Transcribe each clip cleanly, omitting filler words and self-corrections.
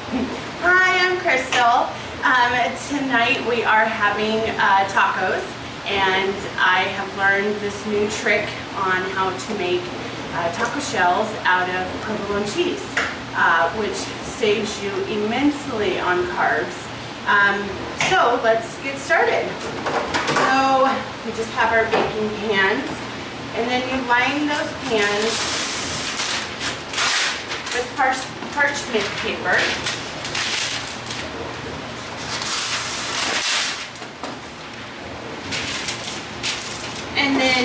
Hi, I'm Crystal. Tonight we are having tacos, and I have learned this new trick on how to make taco shells out of provolone cheese, which saves you immensely on carbs. So let's get started. So we just have our baking pans, and then you line those pans with parchment paper. And then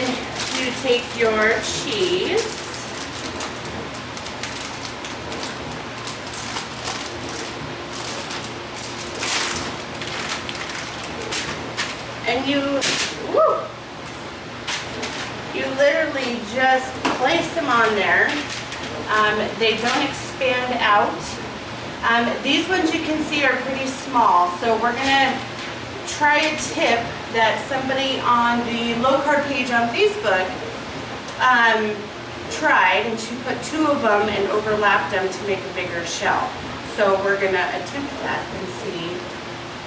you take your cheese and you literally just place them on there. They don't expand out. These ones you can see are pretty small, so we're gonna try a tip that somebody on the low-carb page on Facebook tried, and she put 2 of them and overlapped them to make a bigger shell. So we're gonna attempt that and see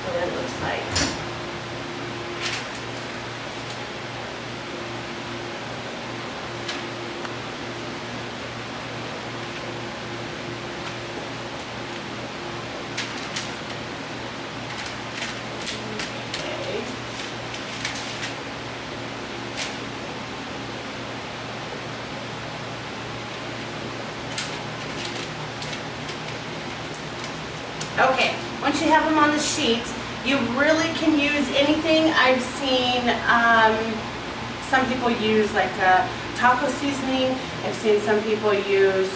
what it looks like. Okay, once you have them on the sheet, you really can use anything. I've seen some people use like taco seasoning. I've seen some people use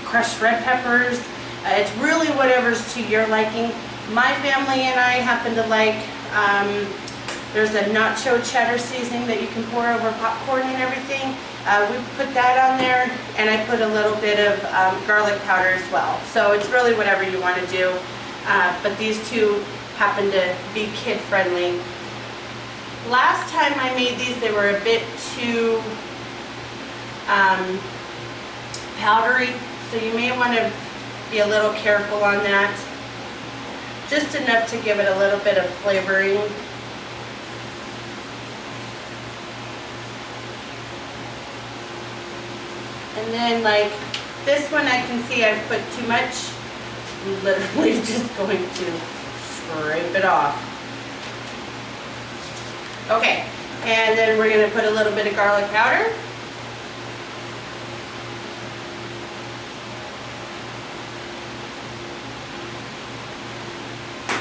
crushed red peppers. It's really whatever's to your liking. My family and I happen to like, there's a nacho cheddar seasoning that you can pour over popcorn and everything. We put that on there, and I put a little bit of garlic powder as well. So it's really whatever you want to do. But these two happen to be kid friendly. Last time I made these, they were a bit too powdery, so you may want to be a little careful on that. Just enough to give it a little bit of flavoring. And then like this one, I can see I've put too much. I'm literally just going to scrape it off. Okay, and then we're going to put a little bit of garlic powder.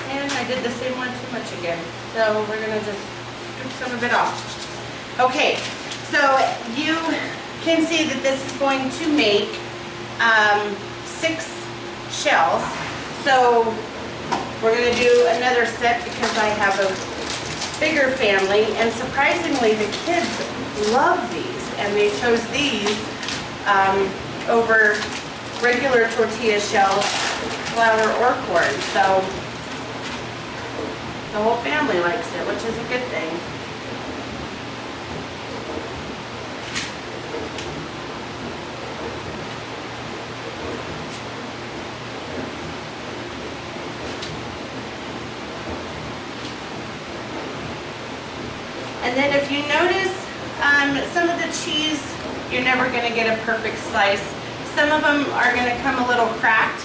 And I did the same one too much again. So we're going to just scoop some of it off. Okay, so you can see that this is going to make 6 shells. So we're going to do another set because I have a bigger family, and surprisingly the kids love these, and they chose these over regular tortilla shells, flour or corn. So the whole family likes it, which is a good thing. And then if you notice, some of the cheese, you're never going to get a perfect slice. Some of them are going to come a little cracked.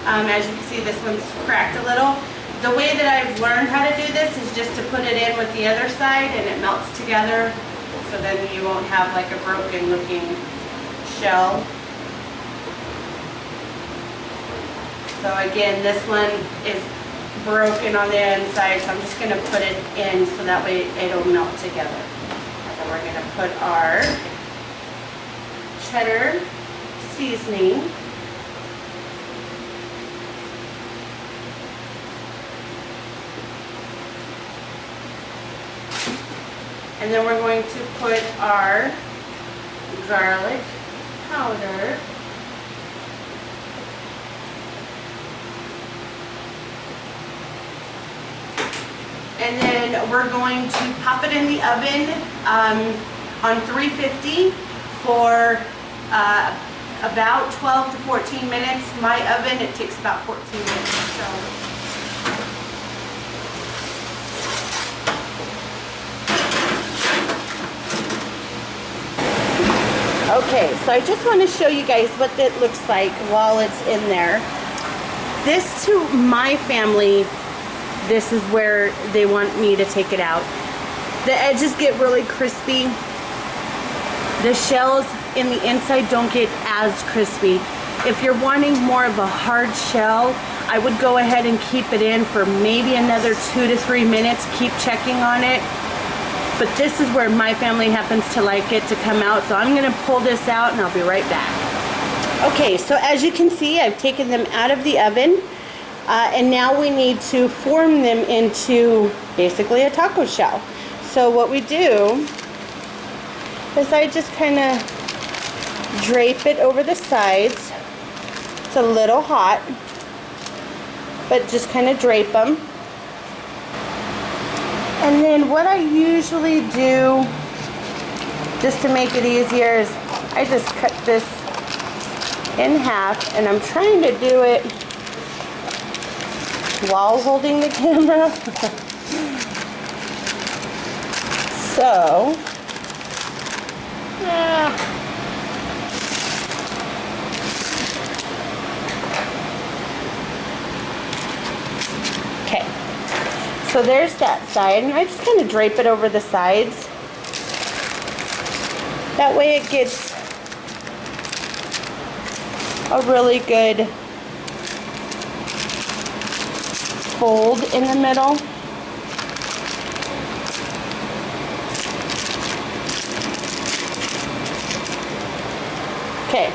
As you can see, this one's cracked a little. The way that I've learned how to do this is just to put it in with the other side, and it melts together, so then you won't have like a broken looking shell. So again, this one is broken on the inside, so I'm just going to put it in so that way it'll melt together. And then we're going to put our cheddar seasoning. And then we're going to put our garlic powder. And then we're going to pop it in the oven on 350 for about 12 to 14 minutes. My oven, it takes about 14 minutes. So. Okay, so I just want to show you guys what it looks like while it's in there. This, to my family, this is where they want me to take it out. The edges get really crispy. The shells in the inside don't get as crispy. If you're wanting more of a hard shell, I would go ahead and keep it in for maybe another 2 to 3 minutes. Keep checking on it. But this is where my family happens to like it to come out. So I'm gonna pull this out and I'll be right back. Okay, so as you can see, I've taken them out of the oven. And now we need to form them into basically a taco shell. So what we do is I just kind of drape it over the sides. It's a little hot, but just kind of drape them. And then what I usually do, just to make it easier, is I just cut this in half, and I'm trying to do it while holding the camera. So, okay. So there's that side, and I just kind of drape it over the sides. That way it gets a really good fold in the middle. Okay.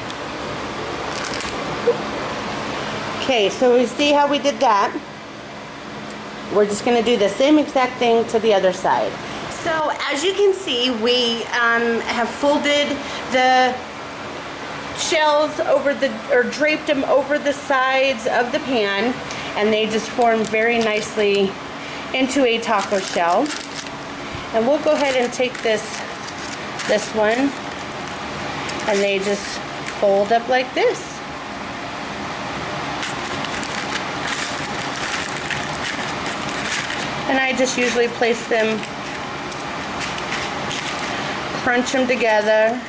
Okay, so we see how we did that. We're just going to do the same exact thing to the other side. So as you can see, we have folded the shells over the, or draped them over the sides of the pan, and they just form very nicely into a taco shell. And we'll go ahead and take this one, and they just fold up like this. And I just usually place them, crunch them together.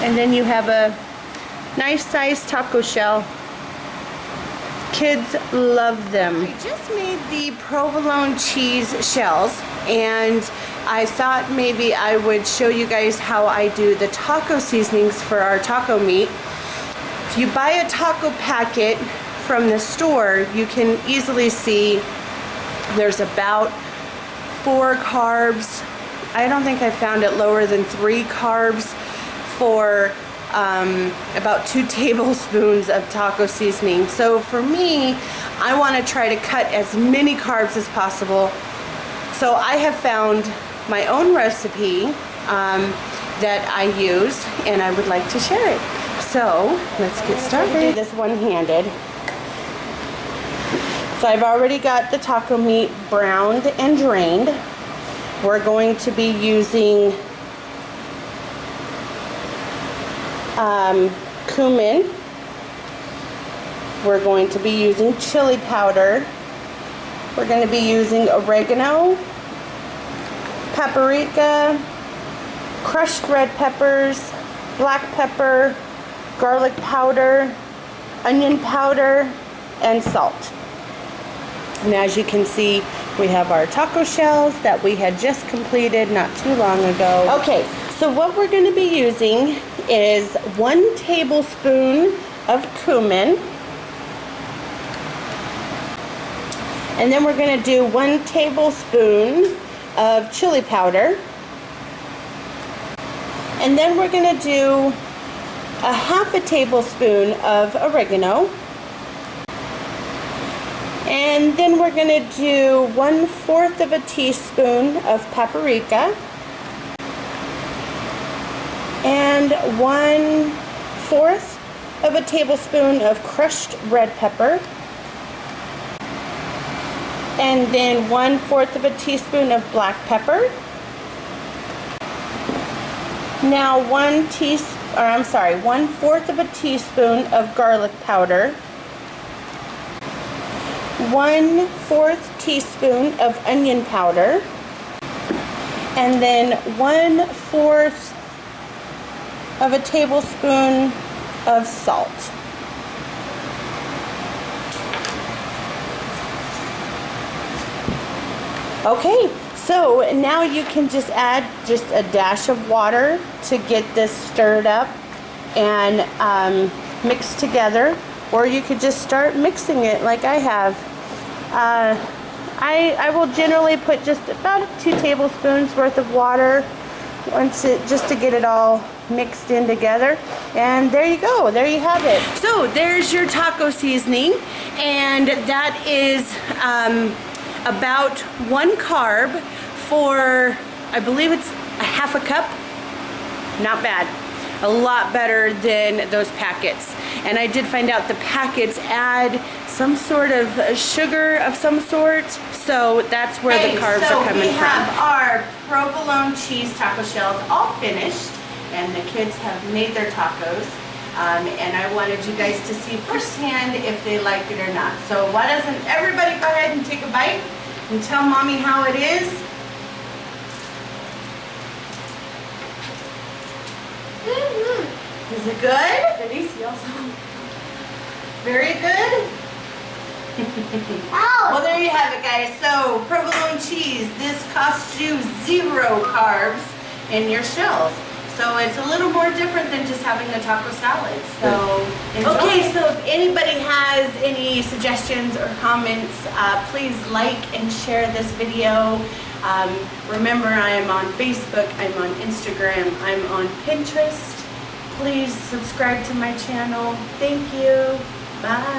And then you have a nice sized taco shell. Kids love them. I just made the provolone cheese shells, and I thought maybe I would show you guys how I do the taco seasonings for our taco meat. If you buy a taco packet from the store, you can easily see there's about 4 carbs. I don't think I found it lower than 3 carbs for about 2 tablespoons of taco seasoning. So for me, I want to try to cut as many carbs as possible. So I have found my own recipe that I use, and I would like to share it. So let's get started. Do this one-handed. So I've already got the taco meat browned and drained. We're going to be using cumin. We're going to be using chili powder. We're going to be using oregano, paprika, crushed red peppers, black pepper, garlic powder, onion powder, and salt. And as you can see, we have our taco shells that we had just completed not too long ago. Okay, so what we're going to be using is 1 tablespoon of cumin. And then we're going to do 1 tablespoon of chili powder. And then we're going to do a 1/2 tablespoon of oregano. And then we're going to do 1/4 teaspoon of paprika. And 1/4 tablespoon of crushed red pepper. And then 1/4 teaspoon of black pepper. Now 1/4 of a teaspoon of garlic powder, 1/4 teaspoon of onion powder, and then 1/4 of a tablespoon of salt. Okay, so now you can just add just a dash of water to get this stirred up and mixed together, or you could just start mixing it like I have. I will generally put just about 2 tablespoons worth of water just to get it all mixed in together, and there you go, there you have it. So there's your taco seasoning, and that is about 1 carb for, I believe it's a 1/2 cup. Not bad. A lot better than those packets. And I did find out the packets add some sort of sugar of some sort, so that's where the carbs are coming from. So we have our provolone cheese taco shells all finished, and the kids have made their tacos. And I wanted you guys to see firsthand if they liked it or not. So why doesn't everybody go ahead and take a bite and tell mommy how it is? Is it good? Delicioso. Very good? Well, there you have it, guys. So, provolone cheese. This costs you 0 carbs in your shells. So it's a little more different than just having a taco salad. So enjoy. Okay, so if anybody has any suggestions or comments, please like and share this video. Remember, I am on Facebook, I'm on Instagram, I'm on Pinterest. Please subscribe to my channel. Thank you. Bye.